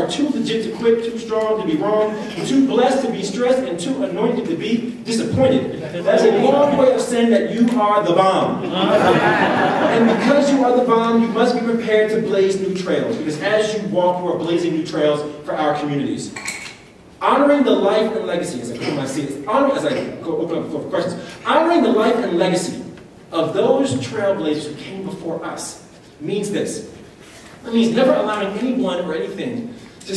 are too legit to quit, too strong to be wrong, too blessed to be stressed, and too anointed to be disappointed. That's a long way of saying that you are the bomb. And because you are the bomb, you must be prepared to blaze new trails, because as you walk, you are blazing new trails for our communities. Honoring the life and legacy, as I put my seat, as I go open up for questions, honoring the life and legacy of those trailblazers who came before us means this. It means never allowing anyone or anything to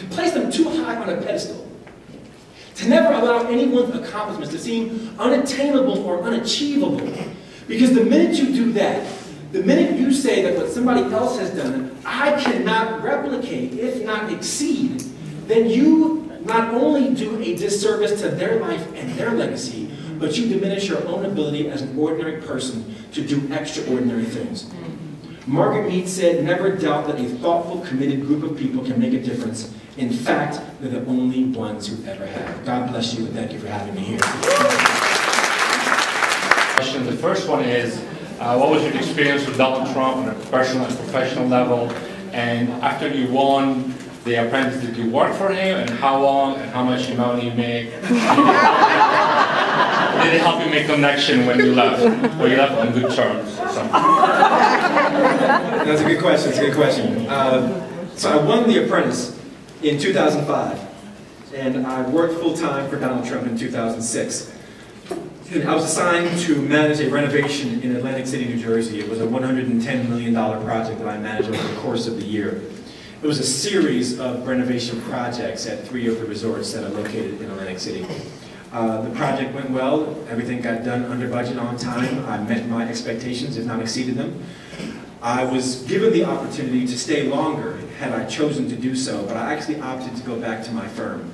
place them too high on a pedestal. To never allow anyone's accomplishments to seem unattainable or unachievable. Because the minute you do that, the minute you say that what somebody else has done, I cannot replicate, if not exceed, then you not only do a disservice to their life and their legacy, but you diminish your own ability as an ordinary person to do extraordinary things. Margaret Mead said, never doubt that a thoughtful, committed group of people can make a difference. In fact, they're the only ones who ever have. God bless you, and thank you for having me here. The first one is, what was your experience with Donald Trump on a personal and professional level? And after you won the Apprentice, did you work for him? And how long and how much money you make? Did it help you make connection when you left? Or you left on good terms or something? That's a good question. It's a good question. So I won the Apprentice in 2005, and I worked full-time for Donald Trump in 2006. And I was assigned to manage a renovation in Atlantic City, New Jersey. It was a $110 million project that I managed over the course of the year. It was a series of renovation projects at 3 of the resorts that are located in Atlantic City. The project went well. Everything got done under budget, on time. I met my expectations, if not exceeded them. I was given the opportunity to stay longer had I chosen to do so, but I actually opted to go back to my firm.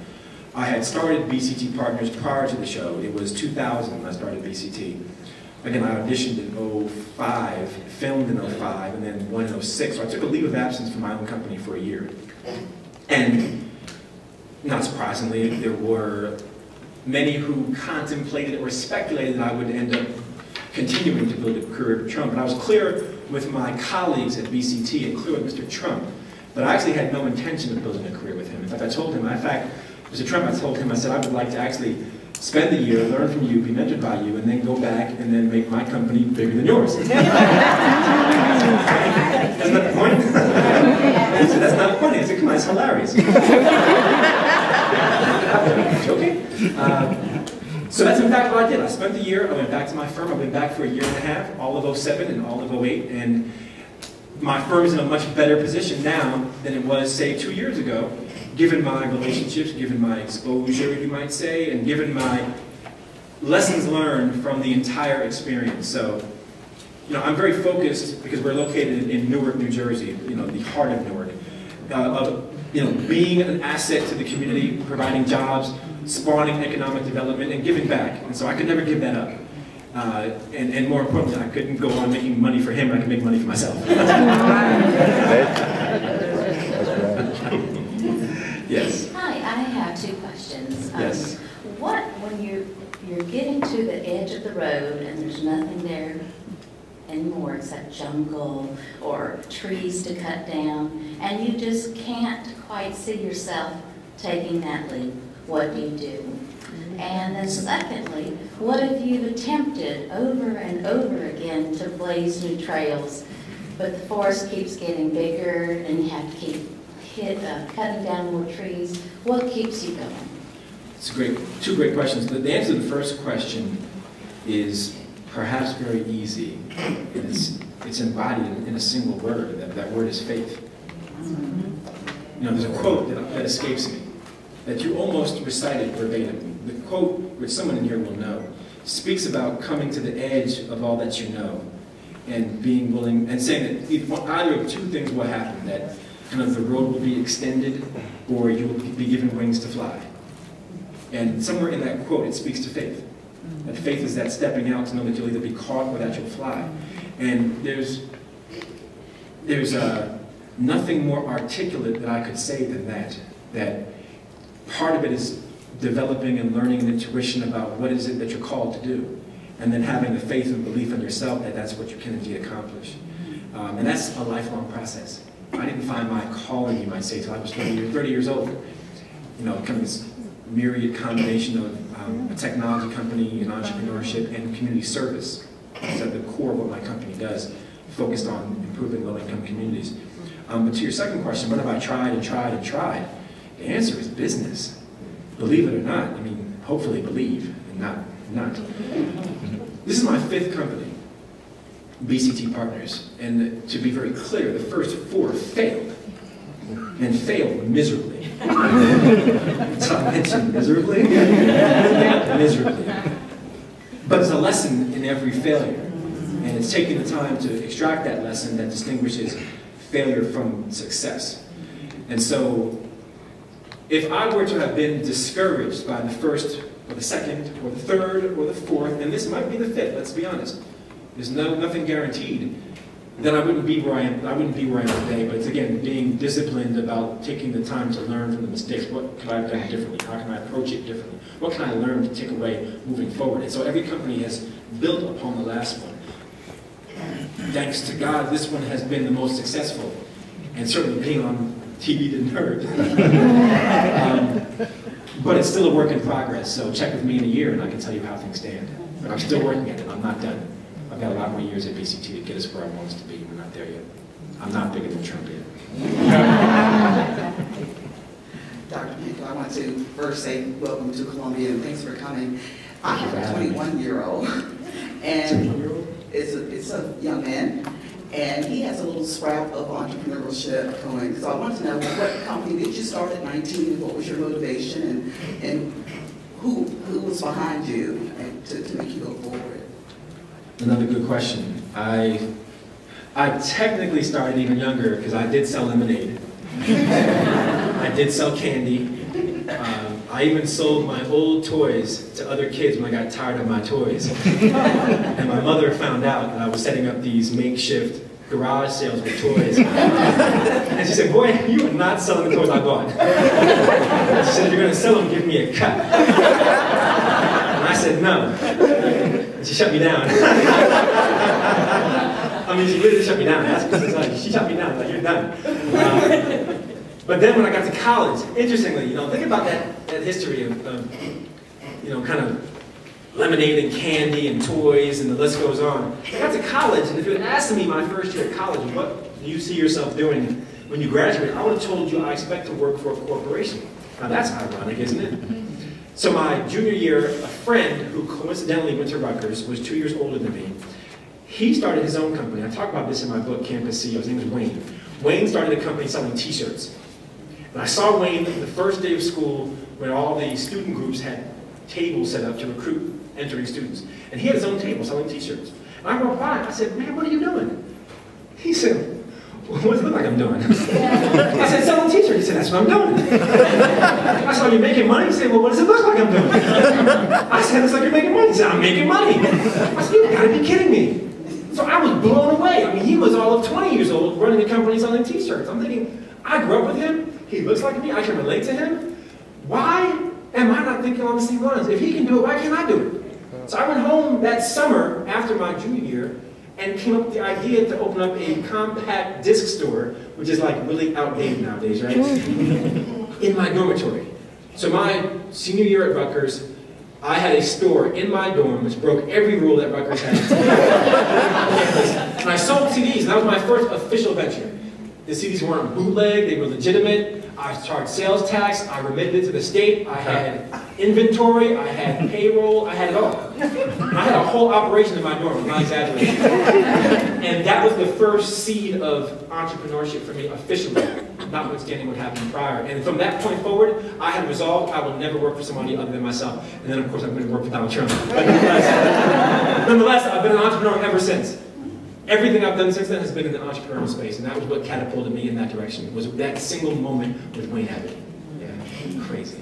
I had started BCT Partners prior to the show. It was 2000 when I started BCT. Again, I auditioned in 05, filmed in 05, and then won in 06. So I took a leave of absence from my own company for a year. And not surprisingly, there were many who contemplated or speculated that I would end up continuing to build a career with Trump. And I was clear with my colleagues at BCT and clear with Mr. Trump that I actually had no intention of building a career with him. In fact, I told him, Mr. Trump, I told him, I said, I would like to actually spend the year, learn from you, be mentored by you, and then go back and then make my company bigger than yours. Isn't that the point? I said, that's not funny. I said, come on, it's hilarious. Joking? So that's in fact what I did. I spent the year, I went back to my firm, I went back for a year and a half, all of 07 and all of 08, and my firm is in a much better position now than it was, say, 2 years ago, given my relationships, given my exposure, you might say, and given my lessons learned from the entire experience. So, you know, I'm very focused, because we're located in Newark, New Jersey, you know, the heart of Newark, you know, being an asset to the community, providing jobs, spawning economic development, and giving back. And so I could never give that up. And more importantly, I couldn't go on making money for him, I could make money for myself. Yes. Hi, I have 2 questions. Yes. When you're getting to the edge of the road and there's nothing there anymore except jungle or trees to cut down, and you just can't quite see yourself taking that leap, what do you do? And then secondly, what if you've attempted over and over again to blaze new trails, but the forest keeps getting bigger and you have to keep cutting down more trees? What keeps you going? It's two great questions. The answer to the first question is perhaps very easy. It's embodied in a single word. That word is faith. You know, there's a quote that escapes me that you almost recited verbatim. The quote, which someone in here will know, speaks about coming to the edge of all that you know and being willing, and saying that either of 2 things will happen, that kind of the road will be extended or you will be given wings to fly. And somewhere in that quote, it speaks to faith. That faith is that stepping out to know that you'll either be caught or that you'll fly. And there's nothing more articulate that I could say than that part of it is developing and learning an intuition about what is it that you're called to do, and then having the faith and belief in yourself that that's what you can indeed accomplish. And that's a lifelong process. I didn't find my calling, you might say, till I was 30 years old. You know, kind of this myriad combination of a technology company and entrepreneurship and community service is at the core of what my company does, focused on improving low-income communities. But to your second question, what have I tried and tried and tried? The answer is business. Believe it or not, I mean, hopefully believe and not. This is my 5th company, BCT Partners, and to be very clear, the first 4 failed, and failed miserably. So I mentioned miserably? Miserably. But it's a lesson in every failure, and it's taking the time to extract that lesson that distinguishes failure from success. And so, if I were to have been discouraged by the first, or the second, or the third, or the fourth, and this might be the 5th, let's be honest, there's nothing guaranteed, then I wouldn't be where I am. I wouldn't be where I am today. But it's again being disciplined about taking the time to learn from the mistakes. What could I have done differently? How can I approach it differently? What can I learn to take away moving forward? And so every company has built upon the last one. Thanks to God, this one has been the most successful, and certainly being on TV didn't hurt. But it's still a work in progress. So check with me in a year, and I can tell you how things stand. But I'm still working at it. I'm not done. I've got a lot more years at BCT to get us where I want us to be. We're not there yet. I'm not bigger than Trump yet. Dr. Pinkett, I want to first say welcome to Columbia and thanks for coming. I have a 21-year-old, and it's a young man, and he has a little sprout of entrepreneurship going. So I want to know, what company did you start at 19, and what was your motivation, and who was behind you to make you go forward? Another good question. I technically started even younger because I did sell lemonade. I did sell candy. I even sold my old toys to other kids when I got tired of my toys. And my mother found out that I was setting up these makeshift garage sales with toys. And she said, "Boy, you are not selling the toys I bought." She said, "If you're going to sell them, give me a cut." And I said, "No." And she shut me down. I mean, she literally shut me down. She shut me down, like, "You're done." But then when I got to college, interestingly, you know, think about that history of you know, kind of lemonade and candy and toys, and the list goes on. I got to college, and if you had asked me my first year at college, what do you see yourself doing when you graduate, I would have told you I expect to work for a corporation. Now that's ironic, isn't it? So my junior year, a friend who coincidentally went to Rutgers, was 2 years older than me. He started his own company. I talk about this in my book, Campus CEO. His name is Wayne. Wayne started a company selling t-shirts. And I saw Wayne the first day of school when all the student groups had tables set up to recruit entering students. And he had his own table selling t-shirts. And I walked by, I said, "Man, what are you doing?" He said, "What does it look like I'm doing?" I said, "Selling t-shirts." He said, "That's what I'm doing." I said, "Are you making money?" He said, "Well, what does it look like I'm doing?" I said, "It's like you're making money." He said, "I'm making money." I said, "You gotta be kidding me." So I was blown away. I mean, he was all of 20 years old running a company selling t-shirts. I'm thinking, I grew up with him. He looks like me. I can relate to him. Why am I not thinking along the same lines? If he can do it, why can't I do it? So I went home that summer after my junior year and came up with the idea to open up a compact disc store, which is like really outdated nowadays, right? In my dormitory. So my senior year at Rutgers, I had a store in my dorm which broke every rule that Rutgers had. And I sold CDs, and that was my first official venture. The CDs weren't bootleg, they were legitimate. I charged sales tax, I remitted it to the state, I had inventory, I had payroll, I had it all. I had a whole operation in my dorm, I'm not exaggerating. And that was the first seed of entrepreneurship for me officially, notwithstanding what happened prior. And from that point forward, I had resolved I will never work for somebody other than myself. And then of course I'm going to work for Donald Trump. But nonetheless, I've been an entrepreneur ever since. Everything I've done since then has been in the entrepreneurial space, and that was what catapulted me in that direction, was that single moment with Wayne Abbott. Yeah, crazy.